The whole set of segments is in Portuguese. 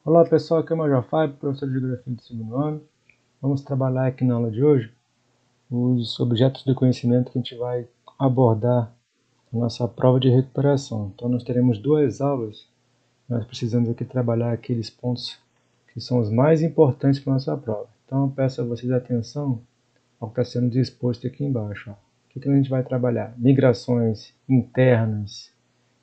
Olá pessoal, aqui é o Major Fábio, professor de Geografia do segundo ano. Vamos trabalhar aqui na aula de hoje os objetos de conhecimento que a gente vai abordar na nossa prova de recuperação. Então nós teremos duas aulas, nós precisamos aqui trabalhar aqueles pontos que são os mais importantes para a nossa prova. Então eu peço a vocês atenção ao que está sendo disposto aqui embaixo. O que a gente vai trabalhar? Migrações internas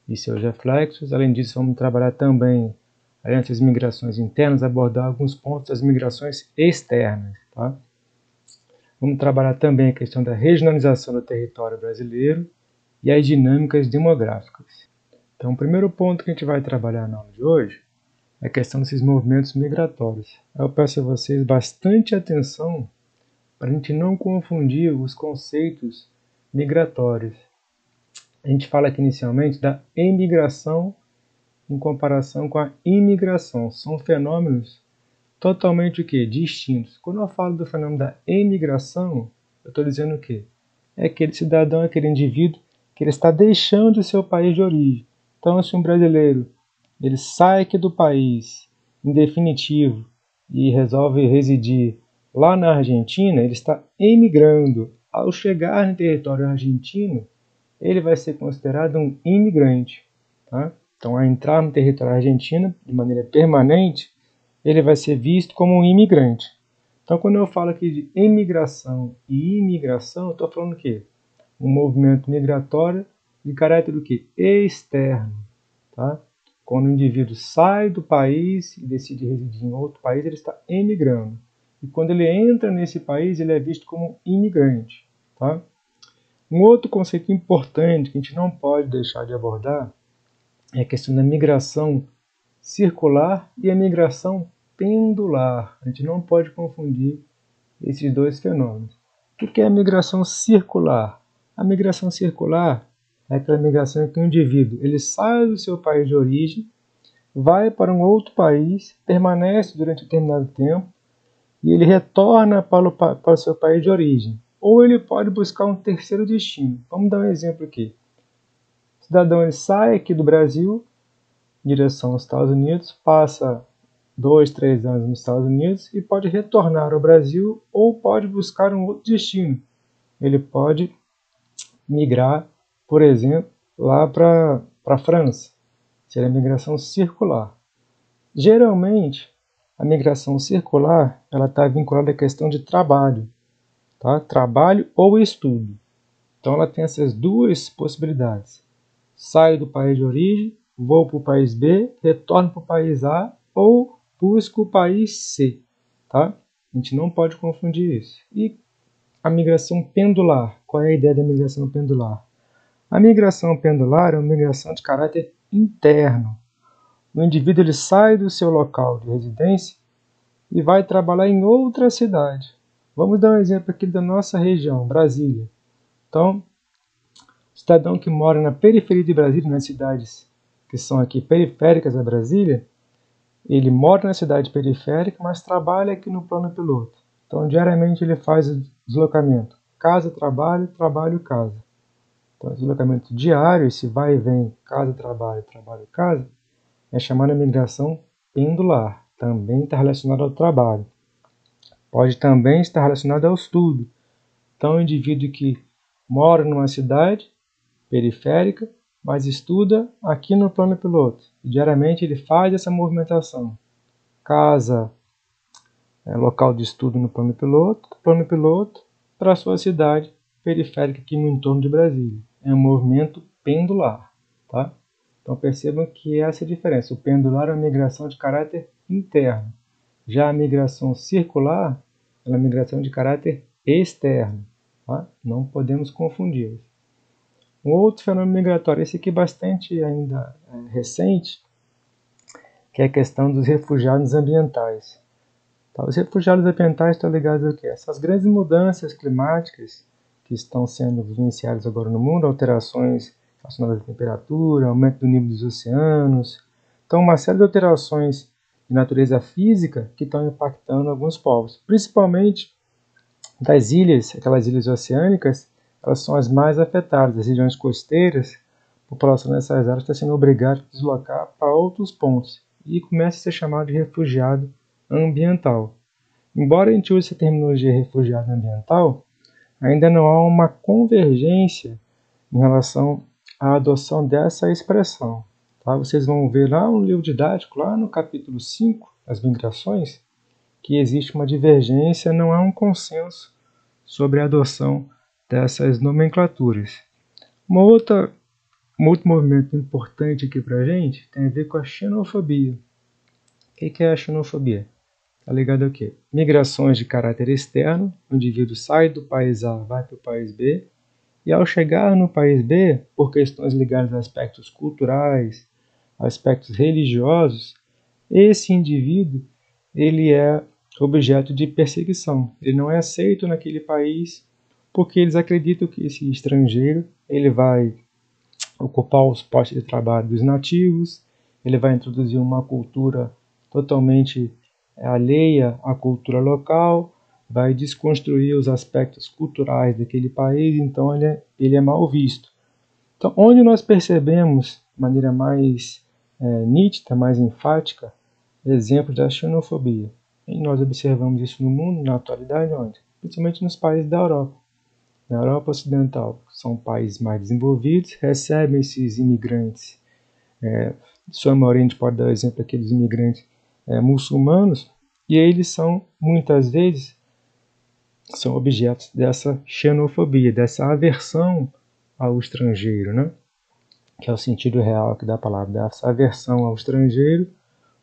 e seus reflexos. Além disso, vamos trabalhar também, além das migrações internas, abordar alguns pontos das migrações externas. Tá? Vamos trabalhar também a questão da regionalização do território brasileiro e as dinâmicas demográficas. Então, o primeiro ponto que a gente vai trabalhar na aula de hoje é a questão desses movimentos migratórios. Eu peço a vocês bastante atenção para a gente não confundir os conceitos migratórios. A gente fala aqui inicialmente da emigração em comparação com a imigração. São fenômenos totalmente o quê? Distintos. Quando eu falo do fenômeno da emigração, eu estou dizendo o quê? É aquele cidadão, aquele indivíduo que ele está deixando o seu país de origem. Então, se um brasileiro ele sai aqui do país, em definitivo, e resolve residir lá na Argentina, ele está emigrando. Ao chegar no território argentino, ele vai ser considerado um imigrante. Tá? Então, ao entrar no território argentino de maneira permanente, ele vai ser visto como um imigrante. Então, quando eu falo aqui de emigração e imigração, eu estou falando o quê? Um movimento migratório de caráter do quê? Externo. Tá? Quando o indivíduo sai do país e decide residir em outro país, ele está emigrando. E quando ele entra nesse país, ele é visto como imigrante. Tá? Um outro conceito importante que a gente não pode deixar de abordar é a questão da migração circular e a migração pendular. A gente não pode confundir esses dois fenômenos. O que é a migração circular? A migração circular é aquela migração em que o indivíduo ele sai do seu país de origem, vai para um outro país, permanece durante um determinado tempo e ele retorna para o seu país de origem. Ou ele pode buscar um terceiro destino. Vamos dar um exemplo aqui. O cidadão ele sai aqui do Brasil, em direção aos Estados Unidos, passa 2, 3 anos nos Estados Unidos e pode retornar ao Brasil ou pode buscar um outro destino. Ele pode migrar, por exemplo, lá para a França. Seria a migração circular. Geralmente, a migração circular ela está vinculada à questão de trabalho. Tá? Trabalho ou estudo. Então ela tem essas duas possibilidades. Saio do país de origem, vou para o país B, retorno para o país A ou busco o país C. Tá? A gente não pode confundir isso. E a migração pendular. Qual é a ideia da migração pendular? A migração pendular é uma migração de caráter interno. O indivíduo ele sai do seu local de residência e vai trabalhar em outra cidade. Vamos dar um exemplo aqui da nossa região, Brasília. Então, o cidadão que mora na periferia de Brasília, nas cidades que são aqui periféricas a Brasília, ele mora na cidade periférica, mas trabalha aqui no plano piloto. Então, diariamente ele faz o deslocamento casa, trabalho, trabalho, casa. Então, o deslocamento diário, esse vai e vem, casa, trabalho, trabalho, casa, é chamada migração pendular. Também está relacionado ao trabalho. Pode também estar relacionado ao estudo. Então, o indivíduo que mora numa cidade periférica, mas estuda aqui no plano piloto. E, diariamente ele faz essa movimentação. Casa, local de estudo no plano piloto para a sua cidade periférica aqui no entorno de Brasília. É um movimento pendular. Tá? Então percebam que essa é a diferença. O pendular é uma migração de caráter interno. Já a migração circular é uma migração de caráter externo. Tá? Não podemos confundi-los. Um outro fenômeno migratório, esse aqui bastante ainda recente, que é a questão dos refugiados ambientais. Tá? Os refugiados ambientais estão ligados ao quê? Essas grandes mudanças climáticas que estão sendo vivenciadas agora no mundo, alterações relacionadas à temperatura, aumento do nível dos oceanos. Então, uma série de alterações de natureza física que estão impactando alguns povos, principalmente das ilhas, aquelas ilhas oceânicas, elas são as mais afetadas. As regiões costeiras, a população nessas áreas está sendo obrigada a deslocar para outros pontos. e começa a ser chamado de refugiado ambiental. Embora a gente use essa terminologia refugiado ambiental, ainda não há uma convergência em relação à adoção dessa expressão. Tá? Vocês vão ver lá no livro didático, lá no capítulo 5, as migrações, que existe uma divergência, não há um consenso sobre a adoção dessas nomenclaturas. Um outro movimento importante aqui para a gente tem a ver com a xenofobia. O que é a xenofobia? Está ligado ao quê? Migrações de caráter externo, o indivíduo sai do país A, vai para o país B, e ao chegar no país B, por questões ligadas a aspectos culturais, aspectos religiosos, esse indivíduo ele é objeto de perseguição. Ele não é aceito naquele país porque eles acreditam que esse estrangeiro ele vai ocupar os postos de trabalho dos nativos, ele vai introduzir uma cultura totalmente alheia à cultura local, vai desconstruir os aspectos culturais daquele país, então ele é mal visto. Então, onde nós percebemos de maneira mais nítida, mais enfática, exemplos da xenofobia? E nós observamos isso no mundo, na atualidade, onde? Principalmente nos países da Europa. Na Europa Ocidental, são países mais desenvolvidos, recebem esses imigrantes. De sua maioria, a gente pode dar o exemplo daqueles imigrantes muçulmanos, e eles são, muitas vezes, são objetos dessa xenofobia, dessa aversão ao estrangeiro, né? Que é o sentido real aqui da palavra, dessa aversão ao estrangeiro,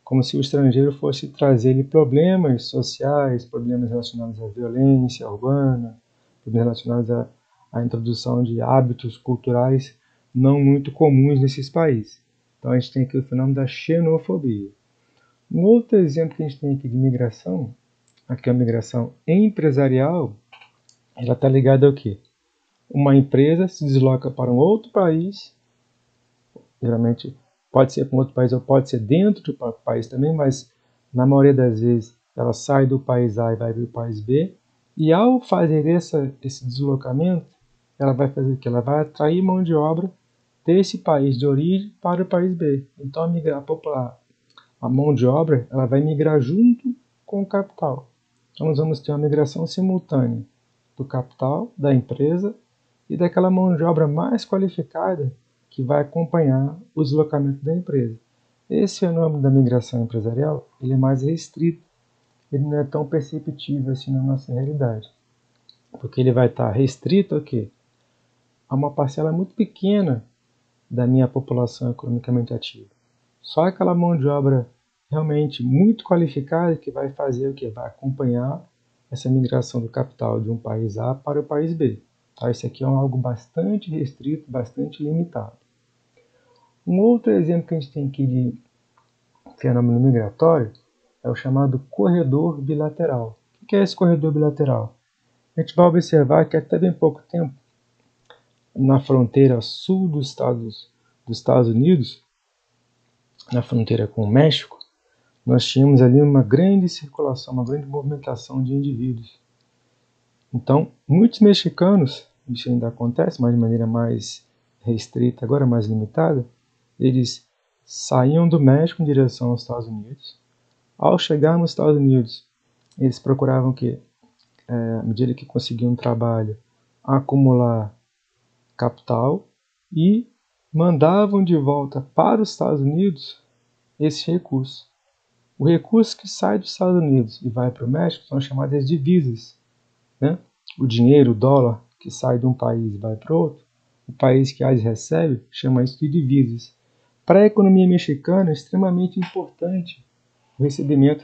como se o estrangeiro fosse trazer-lhe problemas sociais, problemas relacionados à violência urbana, problemas relacionados à introdução de hábitos culturais não muito comuns nesses países. Então a gente tem aqui o fenômeno da xenofobia. Um outro exemplo que a gente tem aqui de migração, aqui é a migração empresarial, ela está ligada ao quê? Uma empresa se desloca para um outro país, geralmente pode ser para um outro país ou pode ser dentro do país também, mas na maioria das vezes ela sai do país A e vai para o país B, e ao fazer esse deslocamento, ela vai fazer o quê? Ela vai atrair mão de obra desse país de origem para o país B. Então a mão de obra ela vai migrar junto com o capital. Então nós vamos ter uma migração simultânea do capital, da empresa e daquela mão de obra mais qualificada que vai acompanhar o deslocamento da empresa. Esse fenômeno da migração empresarial ele é mais restrito, ele não é tão perceptível assim na nossa realidade, porque ele vai estar restrito a quê? A uma parcela muito pequena da minha população economicamente ativa. Só aquela mão de obra realmente muito qualificada que vai fazer o quê? Vai acompanhar essa migração do capital de um país A para o país B. Tá? Isso aqui é algo bastante restrito, bastante limitado. Um outro exemplo que a gente tem aqui de fenômeno migratório é o chamado corredor bilateral. O que é esse corredor bilateral? A gente vai observar que até bem pouco tempo, na fronteira sul dos Estados Unidos, na fronteira com o México, nós tínhamos ali uma grande circulação, uma grande movimentação de indivíduos. Então, muitos mexicanos, isso ainda acontece, mas de maneira mais restrita, agora mais limitada, eles saíam do México em direção aos Estados Unidos. Ao chegar nos Estados Unidos, eles procuravam que, à medida que conseguiam um trabalho, acumular capital e mandavam de volta para os Estados Unidos esse recurso. O recurso que sai dos Estados Unidos e vai para o México são chamadas divisas. Né? O dinheiro, o dólar, que sai de um país e vai para outro, o país que as recebe chama isso de divisas. Para a economia mexicana é extremamente importante o recebimento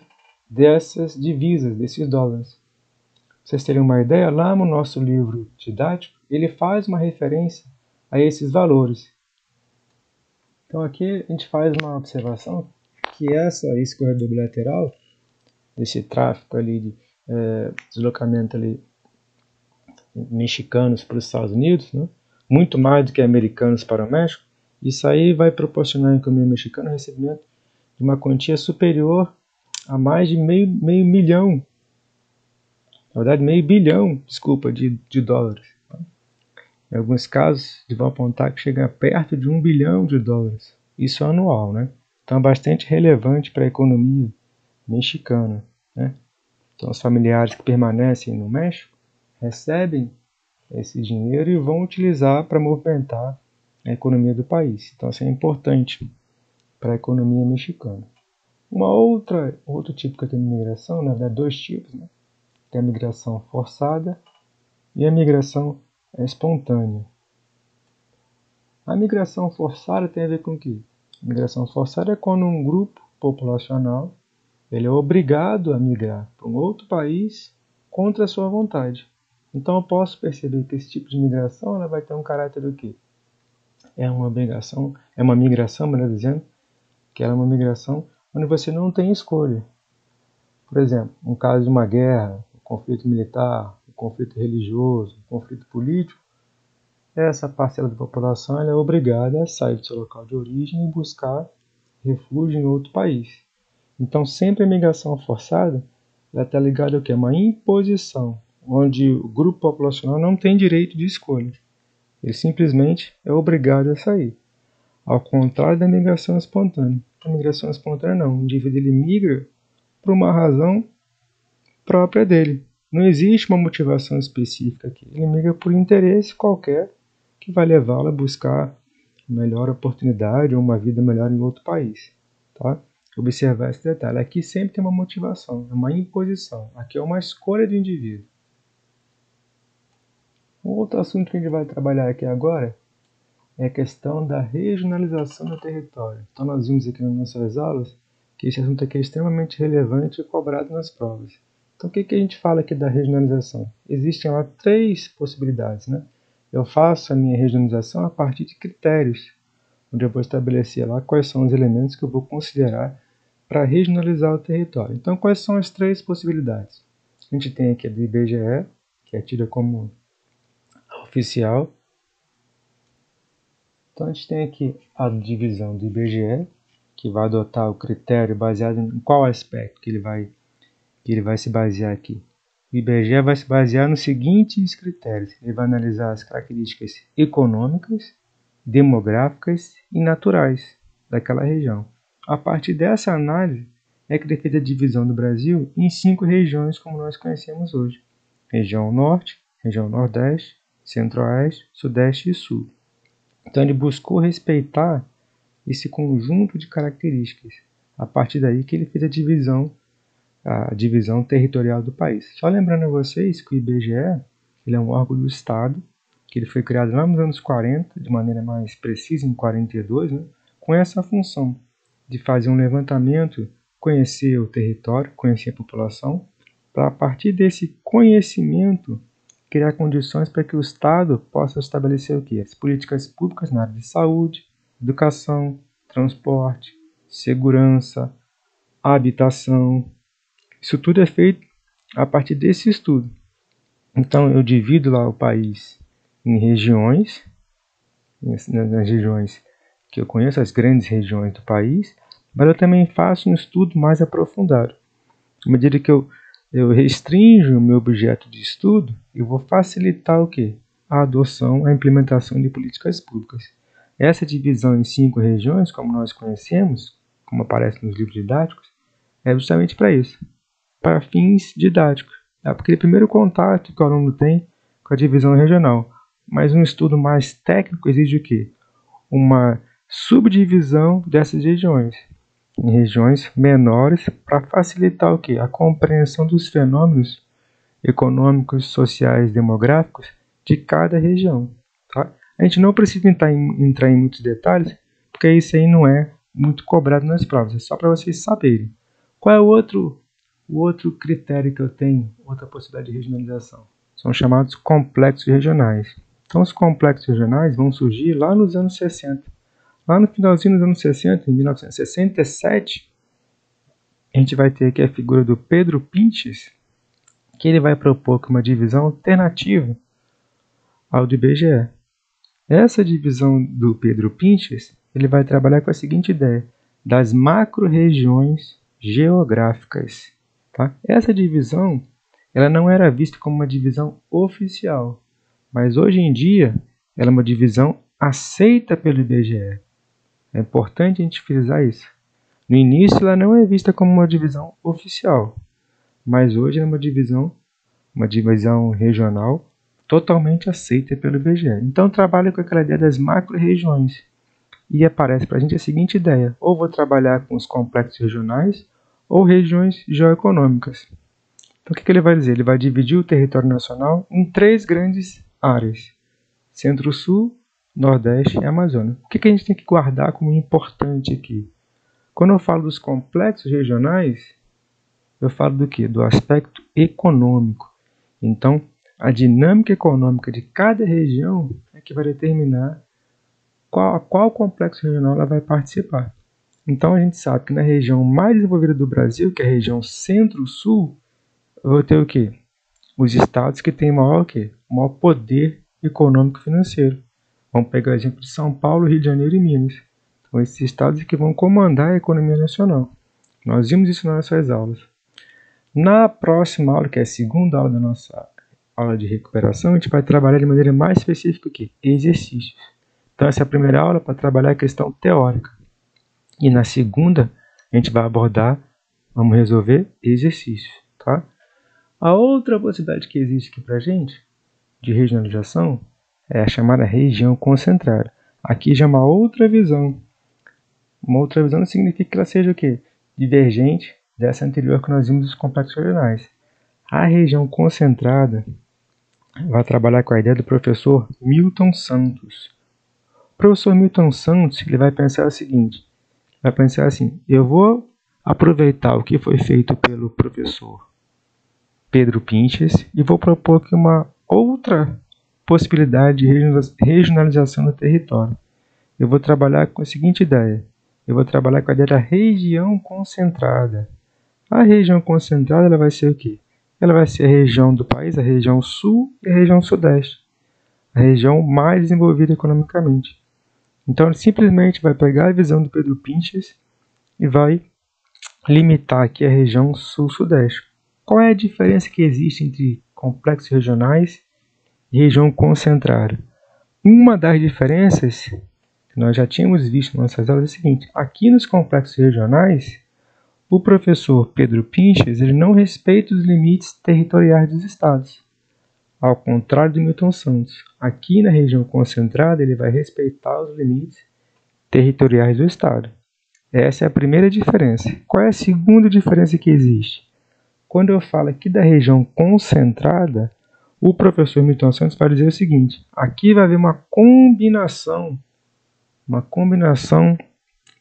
dessas divisas, desses dólares. Pra vocês terem uma ideia, lá no nosso livro didático, ele faz uma referência a esses valores. Então aqui a gente faz uma observação que esse corredor bilateral, esse tráfico ali de deslocamento ali mexicanos para os Estados Unidos, né? Muito mais do que americanos para o México, isso aí vai proporcionar à economia mexicana o recebimento de uma quantia superior a mais de meio milhão, na verdade meio bilhão, desculpa, de dólares. Em alguns casos, vão apontar que chega perto de 1 bilhão de dólares. Isso anual, né? Então é bastante relevante para a economia mexicana, né? Então os familiares que permanecem no México recebem esse dinheiro e vão utilizar para movimentar a economia do país. Então isso é importante para a economia mexicana. Outro tipo que tem de migração, na verdade dois tipos, né? Tem a migração forçada e a migração espontânea. A migração forçada tem a ver com o quê? A migração forçada é quando um grupo populacional ele é obrigado a migrar para um outro país contra a sua vontade. Então eu posso perceber que esse tipo de migração ela vai ter um caráter do quê? É uma migração, melhor dizendo, que ela é uma migração onde você não tem escolha. Por exemplo, no caso de uma guerra, um conflito militar, um conflito religioso, um conflito político, essa parcela da população ela é obrigada a sair do seu local de origem e buscar refúgio em outro país. Então, sempre a migração forçada está ligada ao que? Uma imposição, onde o grupo populacional não tem direito de escolha. Ele simplesmente é obrigado a sair. Ao contrário da migração espontânea. A migração espontânea não. O indivíduo ele migra por uma razão própria dele. Não existe uma motivação específica aqui. Ele migra por interesse qualquer que vai levá-lo a buscar melhor oportunidade ou uma vida melhor em outro país. Tá? Observar esse detalhe. Aqui sempre tem uma motivação, é uma imposição. Aqui é uma escolha do indivíduo. Um outro assunto que a gente vai trabalhar aqui agora é a questão da regionalização do território. Então nós vimos aqui nas nossas aulas que esse assunto aqui é extremamente relevante e cobrado nas provas. Então o que a gente fala aqui da regionalização? Existem lá 3 possibilidades, né? Eu faço a minha regionalização a partir de critérios, onde eu vou estabelecer lá quais são os elementos que eu vou considerar para regionalizar o território. Então quais são as 3 possibilidades? A gente tem aqui a do IBGE, que é tida como oficial. Então a gente tem aqui a divisão do IBGE, que vai adotar o critério baseado em qual aspecto que ele vai se basear aqui. O IBGE vai se basear nos seguintes critérios. Ele vai analisar as características econômicas, demográficas e naturais daquela região. A partir dessa análise é que é feita a divisão do Brasil em 5 regiões como nós conhecemos hoje. Região Norte, Região Nordeste, Centro-Oeste, Sudeste e Sul. Então ele buscou respeitar esse conjunto de características. A partir daí que ele fez a divisão territorial do país. Só lembrando a vocês que o IBGE ele é um órgão do Estado, que ele foi criado lá nos anos 40, de maneira mais precisa, em 42, né, com essa função de fazer um levantamento, conhecer o território, conhecer a população, para a partir desse conhecimento criar condições para que o Estado possa estabelecer o quê? As políticas públicas na área de saúde, educação, transporte, segurança, habitação. Isso tudo é feito a partir desse estudo. Então eu divido lá o país em regiões, nas regiões que eu conheço, as grandes regiões do país, mas eu também faço um estudo mais aprofundado. À medida que eu restringo o meu objeto de estudo, eu vou facilitar o quê? A adoção, a implementação de políticas públicas. Essa divisão em 5 regiões, como nós conhecemos, como aparece nos livros didáticos, é justamente para isso, para fins didáticos. É aquele primeiro contato que o aluno tem com a divisão regional. Mas um estudo mais técnico exige o quê? Uma subdivisão dessas regiões em regiões menores para facilitar o quê? A compreensão dos fenômenos econômicos, sociais, demográficos de cada região. Tá? A gente não precisa entrar em muitos detalhes, porque isso aí não é muito cobrado nas provas, é só para vocês saberem. Qual é o outro critério que eu tenho, outra possibilidade de regionalização? São chamados complexos regionais. Então os complexos regionais vão surgir lá nos anos 60. Lá no finalzinho dos anos 60, em 1967, a gente vai ter aqui a figura do Pedro Pinches, que ele vai propor uma divisão alternativa ao do IBGE. Essa divisão do Pedro Pinches, ele vai trabalhar com a seguinte ideia, das macro-regiões geográficas. Tá? Essa divisão ela não era vista como uma divisão oficial, mas hoje em dia ela é uma divisão aceita pelo IBGE. É importante a gente frisar isso. No início ela não é vista como uma divisão oficial, mas hoje é uma divisão regional totalmente aceita pelo IBGE. Então trabalha com aquela ideia das macro-regiões. E aparece para a gente a seguinte ideia: ou vou trabalhar com os complexos regionais ou regiões geoeconômicas. Então o que ele vai dizer? Ele vai dividir o território nacional em 3 grandes áreas: Centro-Sul, Nordeste e Amazônia. O que a gente tem que guardar como importante aqui? Quando eu falo dos complexos regionais, eu falo do quê? Do aspecto econômico. Então, a dinâmica econômica de cada região é que vai determinar qual complexo regional ela vai participar. Então, a gente sabe que na região mais desenvolvida do Brasil, que é a região Centro-Sul, eu vou ter o quê? Os estados que têm maior poder econômico financeiro. Vamos pegar o exemplo de São Paulo, Rio de Janeiro e Minas. Então, esses estados que vão comandar a economia nacional. Nós vimos isso nas nossas aulas. Na próxima aula, que é a segunda aula da nossa aula de recuperação, a gente vai trabalhar de maneira mais específica aqui, exercícios. Então essa é a primeira aula para trabalhar a questão teórica. E na segunda, a gente vai vamos resolver exercícios. Tá? A outra possibilidade que existe aqui para a gente, de regionalização, é a chamada região concentrada. Aqui já é uma outra visão. Uma outra visão não significa que ela seja o quê? Divergente dessa anterior que nós vimos dos complexos regionais. A região concentrada vai trabalhar com a ideia do professor Milton Santos. O professor Milton Santos ele vai pensar o seguinte, vai pensar assim: eu vou aproveitar o que foi feito pelo professor Pedro Pinches e vou propor aqui uma outra possibilidade de regionalização do território. Eu vou trabalhar com a seguinte ideia: eu vou trabalhar com a ideia da região concentrada. A região concentrada ela vai ser o quê? Ela vai ser a região do país, a região sul e a região sudeste, a região mais desenvolvida economicamente. Então, ele simplesmente vai pegar a visão do Pedro Pinches e vai limitar aqui a região sul-sudeste. Qual é a diferença que existe entre complexos regionais e região concentrada? Uma das diferenças que nós já tínhamos visto nas nossas aulas é a seguinte: aqui nos complexos regionais, o professor Pedro Pinches ele não respeita os limites territoriais dos estados. Ao contrário do Milton Santos, aqui na região concentrada ele vai respeitar os limites territoriais do estado. Essa é a primeira diferença. Qual é a segunda diferença que existe? Quando eu falo aqui da região concentrada, o professor Milton Santos vai dizer o seguinte: aqui vai haver uma combinação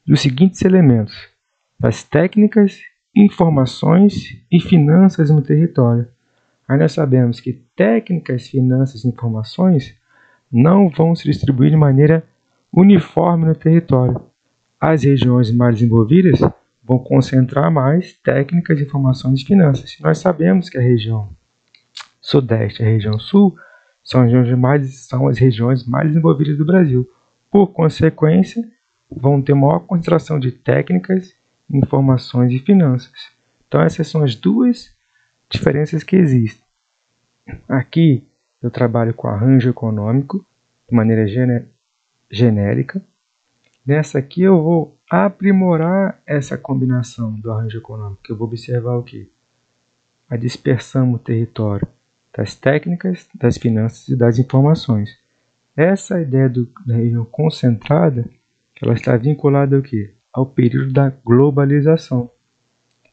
dos seguintes elementos: das técnicas, informações e finanças no território. Aí nós sabemos que técnicas, finanças e informações não vão se distribuir de maneira uniforme no território. As regiões mais desenvolvidas vão concentrar mais técnicas, informações e finanças. Nós sabemos que a região sudeste e a região sul são as regiões mais desenvolvidas do Brasil. Por consequência, vão ter maior concentração de técnicas, informações e finanças. Então essas são as duas diferenças que existem. Aqui eu trabalho com arranjo econômico de maneira genérica. Nessa aqui eu vou aprimorar essa combinação do arranjo econômico. Eu vou observar o quê? A dispersão no território das técnicas, das finanças e das informações. Essa ideia da região concentrada, ela está vinculada ao quê? Ao período da globalização,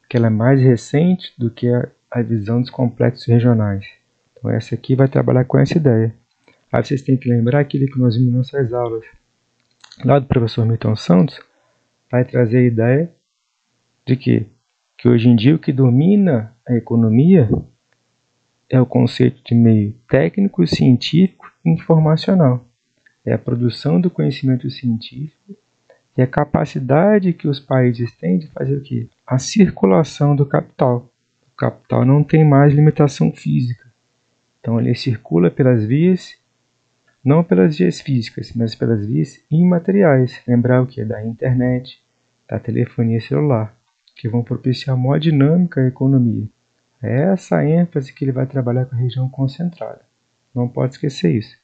que ela é mais recente do que a visão dos complexos regionais. Então essa aqui vai trabalhar com essa ideia. Aí vocês têm que lembrar aquilo que nós vimos nas nossas aulas. Lá do professor Milton Santos, vai trazer a ideia de que hoje em dia o que domina a economia é o conceito de meio técnico, científico e informacional. É a produção do conhecimento científico e a capacidade que os países têm de fazer o quê? A circulação do capital. O capital não tem mais limitação física. Então ele circula pelas vias, não pelas vias físicas, mas pelas vias imateriais. Lembrar o quê? Da internet, da telefonia celular, que vão propiciar maior dinâmica à economia. É essa a ênfase que ele vai trabalhar com a região concentrada. Não pode esquecer isso.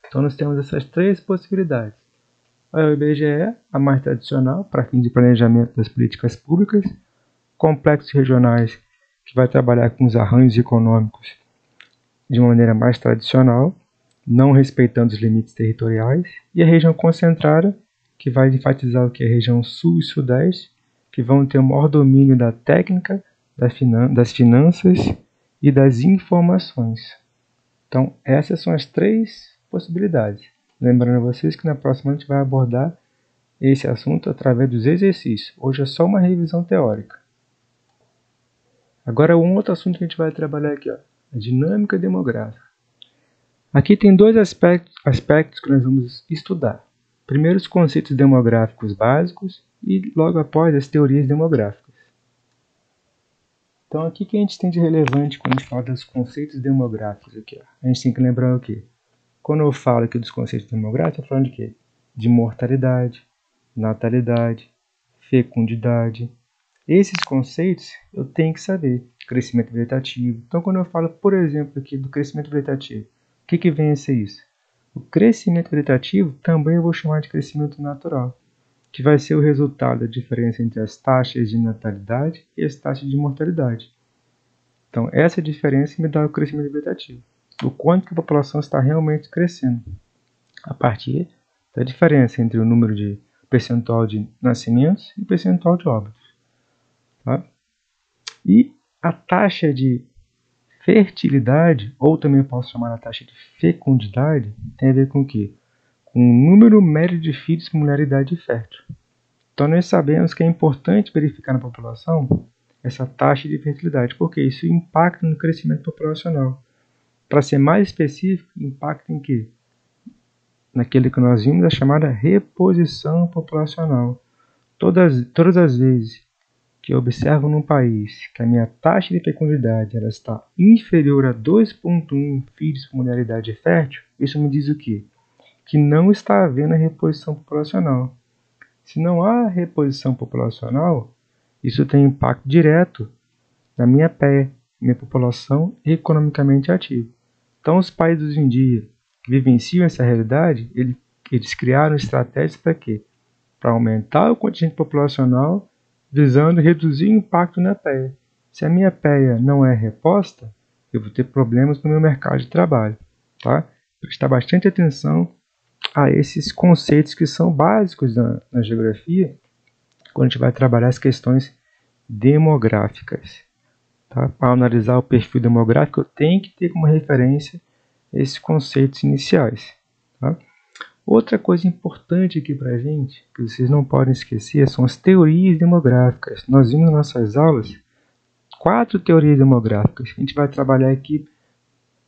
Então nós temos essas 3 possibilidades: O IBGE, a mais tradicional, para fim de planejamento das políticas públicas. Complexos regionais, que vai trabalhar com os arranjos econômicos de uma maneira mais tradicional, não respeitando os limites territoriais. E a região concentrada, que vai enfatizar o que é a região sul e sudeste, que vão ter o maior domínio da técnica, das finanças e das informações. Então, essas são as 3 possibilidades. Lembrando a vocês que na próxima a gente vai abordar esse assunto através dos exercícios. Hoje é só uma revisão teórica. Agora, um outro assunto que a gente vai trabalhar aqui, ó, a dinâmica demográfica. Aqui tem 2 aspectos que nós vamos estudar. Primeiro, os conceitos demográficos básicos e, logo após, as teorias demográficas. Então, aqui que a gente tem de relevante quando a gente fala dos conceitos demográficos aqui, ó. A gente tem que lembrar o quê? Quando eu falo aqui dos conceitos demográficos, eu estou falando de quê? De mortalidade, natalidade, fecundidade. Esses conceitos eu tenho que saber. Crescimento vegetativo. Então, quando eu falo, por exemplo, aqui do crescimento vegetativo, o que vem a ser isso? O crescimento vegetativo também eu vou chamar de crescimento natural, que vai ser o resultado da diferença entre as taxas de natalidade e as taxas de mortalidade. Então, essa diferença me dá o crescimento vegetativo. O quanto que a população está realmente crescendo a partir da diferença entre o número de percentual de nascimentos e percentual de óbitos. Tá? E a taxa de fertilidade, ou também posso chamar a taxa de fecundidade, tem a ver com o quê? Com o número médio de filhos por mulher em idade fértil. Então nós sabemos que é importante verificar na população essa taxa de fertilidade, porque isso impacta no crescimento populacional. Para ser mais específico, impacta em quê? Naquele que nós vimos, a chamada reposição populacional. Todas as vezes que eu observo num país que a minha taxa de fecundidade ela está inferior a 2,1 filhos por mulher em idade fértil, isso me diz o quê? Que não está havendo a reposição populacional. Se não há reposição populacional, isso tem impacto direto na minha PEA, minha população economicamente ativa. Então, os países hoje em dia que vivenciam essa realidade, eles criaram estratégias para quê? Para aumentar o contingente populacional, visando reduzir o impacto na PEA. Se a minha PEA não é reposta, eu vou ter problemas no meu mercado de trabalho. Tá? Prestar bastante atenção a esses conceitos que são básicos na geografia, quando a gente vai trabalhar as questões demográficas. Tá? Para analisar o perfil demográfico, eu tenho que ter como referência esses conceitos iniciais. Tá? Outra coisa importante aqui para a gente, que vocês não podem esquecer, são as teorias demográficas. Nós vimos nas nossas aulas 4 teorias demográficas. A gente vai trabalhar aqui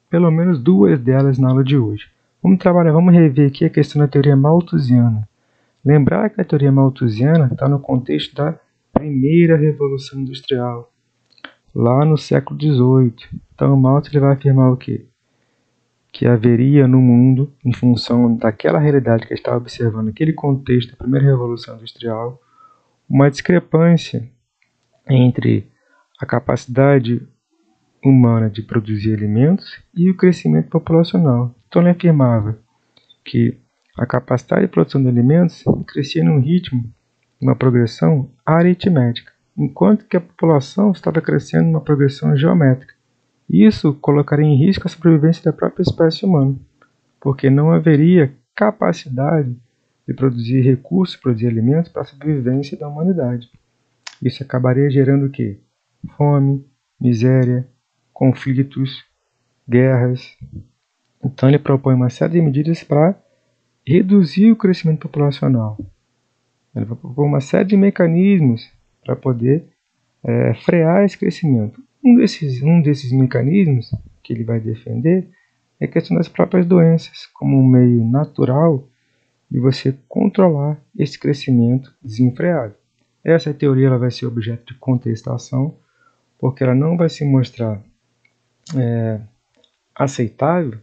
pelo menos 2 delas na aula de hoje. Vamos rever aqui a questão da teoria malthusiana. Lembrar que a teoria malthusiana está no contexto da primeira Revolução Industrial, lá no século XVIII. Então, Malthus vai afirmar o quê? Que haveria no mundo, em função daquela realidade que ele estava observando, naquele contexto da primeira Revolução Industrial, uma discrepância entre a capacidade humana de produzir alimentos e o crescimento populacional. Então ele afirmava que a capacidade de produção de alimentos crescia num ritmo, uma progressão aritmética, enquanto que a população estava crescendo numa progressão geométrica. Isso colocaria em risco a sobrevivência da própria espécie humana, porque não haveria capacidade de produzir recursos, produzir alimentos para a sobrevivência da humanidade. Isso acabaria gerando o quê? Fome, miséria, conflitos, guerras. Então ele propõe uma série de medidas para reduzir o crescimento populacional. Ele vai propor uma série de mecanismos para poder frear esse crescimento. Um desses mecanismos que ele vai defender é a questão das próprias doenças, como um meio natural de você controlar esse crescimento desenfreado. Essa teoria ela vai ser objeto de contestação, porque ela não vai se mostrar aceitável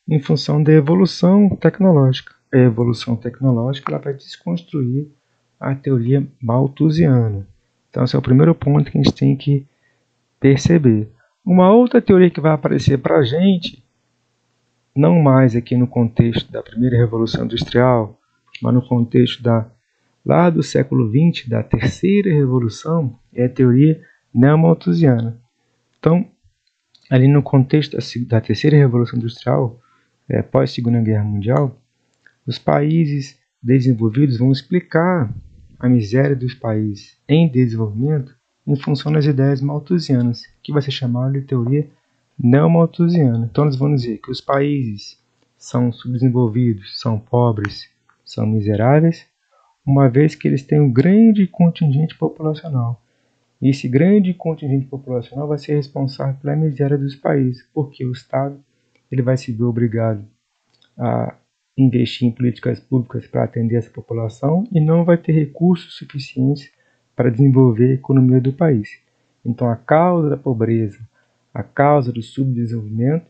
em função da evolução tecnológica. A evolução tecnológica ela vai desconstruir a teoria malthusiana. Então, esse é o primeiro ponto que a gente tem que perceber. Uma outra teoria que vai aparecer para a gente, não mais aqui no contexto da primeira Revolução Industrial, mas no contexto lá do século XX, da terceira revolução, é a teoria neomalthusiana. Então, ali no contexto da terceira revolução industrial, pós Segunda Guerra Mundial, os países desenvolvidos vão explicar a miséria dos países em desenvolvimento em função das ideias malthusianas, que vai ser chamada de teoria neomalthusiana. Então eles vão dizer que os países são subdesenvolvidos, são pobres, são miseráveis, uma vez que eles têm um grande contingente populacional. E esse grande contingente populacional vai ser responsável pela miséria dos países, porque o Estado ele vai se ver obrigado a investir em políticas públicas para atender essa população e não vai ter recursos suficientes para desenvolver a economia do país. Então a causa da pobreza, a causa do subdesenvolvimento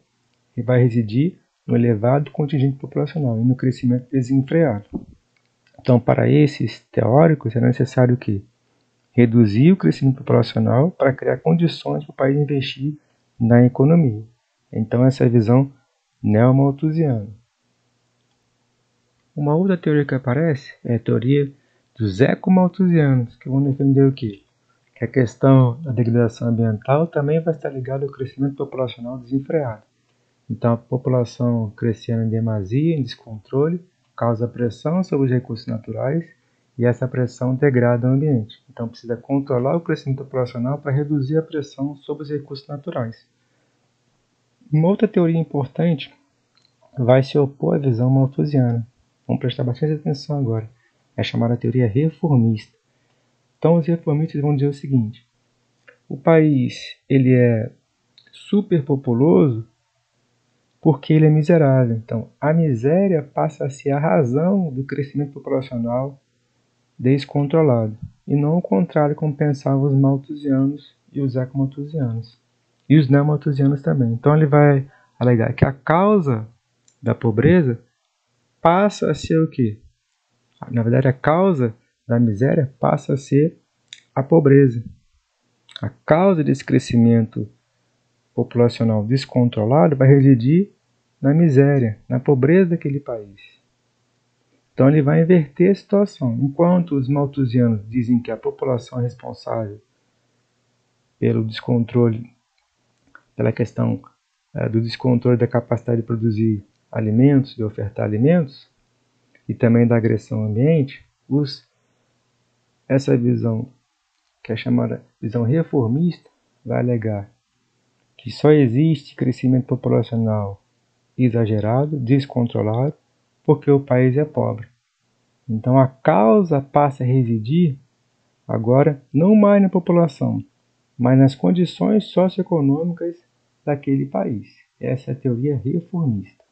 vai residir no elevado contingente populacional e no crescimento desenfreado. Então, para esses teóricos, é necessário o quê? Reduzir o crescimento populacional para criar condições para o país investir na economia. Então, essa é a visão neomalthusiana. Uma outra teoria que aparece é a teoria dos ecomalthusianos, que vão defender o quê? Que a questão da degradação ambiental também vai estar ligada ao crescimento populacional desenfreado. Então, a população crescendo em demasia, em descontrole, causa pressão sobre os recursos naturais e essa pressão degrada o ambiente. Então, precisa controlar o crescimento populacional para reduzir a pressão sobre os recursos naturais. Uma outra teoria importante vai se opor à visão malthusiana. Vamos prestar bastante atenção agora. É chamada teoria reformista. Então, os reformistas vão dizer o seguinte: o país ele é superpopuloso porque ele é miserável. Então, a miséria passa a ser a razão do crescimento populacional descontrolado, e não o contrário, como pensavam os malthusianos e os ecomalthusianos, e os neomalthusianos também. Então, ele vai alegar que a causa da pobreza passa a ser o quê? Na verdade, a causa da miséria passa a ser a pobreza. A causa desse crescimento populacional descontrolado vai residir na miséria, na pobreza daquele país. Então ele vai inverter a situação. Enquanto os malthusianos dizem que a população é responsável pelo descontrole, pela questão do descontrole da capacidade de produzir alimentos, de ofertar alimentos, e também da agressão ao ambiente, essa visão, que é chamada visão reformista, vai alegar que só existe crescimento populacional exagerado, descontrolado, porque o país é pobre. Então a causa passa a residir agora não mais na população, mas nas condições socioeconômicas daquele país. Essa é a teoria reformista.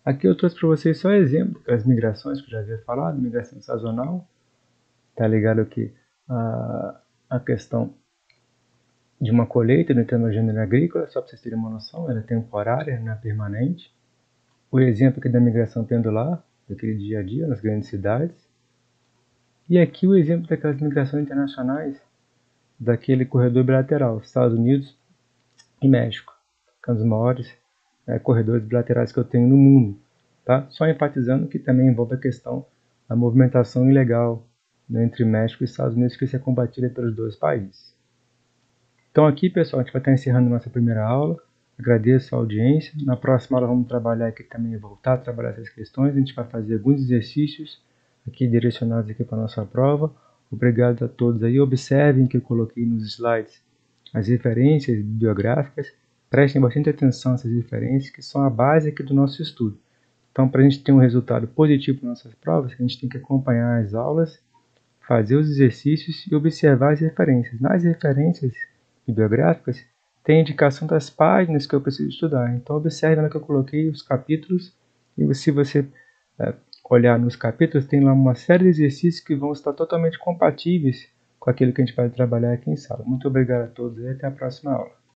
Aqui eu trouxe para vocês só exemplo das migrações que eu já havia falado, migração sazonal, está ligado aqui a questão de uma colheita no tema gênero agrícola, só para vocês terem uma noção, ela é temporária, não é permanente. O exemplo aqui da migração pendular, daquele dia a dia nas grandes cidades. E aqui o exemplo daquelas migrações internacionais, daquele corredor bilateral, Estados Unidos e México, que é um dos maiores corredores bilaterais que eu tenho no mundo. Tá? Só enfatizando que também envolve a questão da movimentação ilegal, né, entre México e Estados Unidos, que isso é combatida pelos dois países. Então aqui, pessoal, a gente vai estar encerrando nossa primeira aula. Agradeço a audiência. Na próxima aula vamos trabalhar aqui também, voltar a trabalhar essas questões. A gente vai fazer alguns exercícios aqui direcionados aqui para a nossa prova. Obrigado a todos aí. Observem que eu coloquei nos slides as referências bibliográficas. Prestem bastante atenção a essas referências, que são a base aqui do nosso estudo. Então, para a gente ter um resultado positivo nas nossas provas, a gente tem que acompanhar as aulas, fazer os exercícios e observar as referências. Nas referências bibliográficas, tem a indicação das páginas que eu preciso estudar. Então, observe na que eu coloquei os capítulos, e se você olhar nos capítulos, tem lá uma série de exercícios que vão estar totalmente compatíveis com aquilo que a gente vai trabalhar aqui em sala. Muito obrigado a todos e até a próxima aula.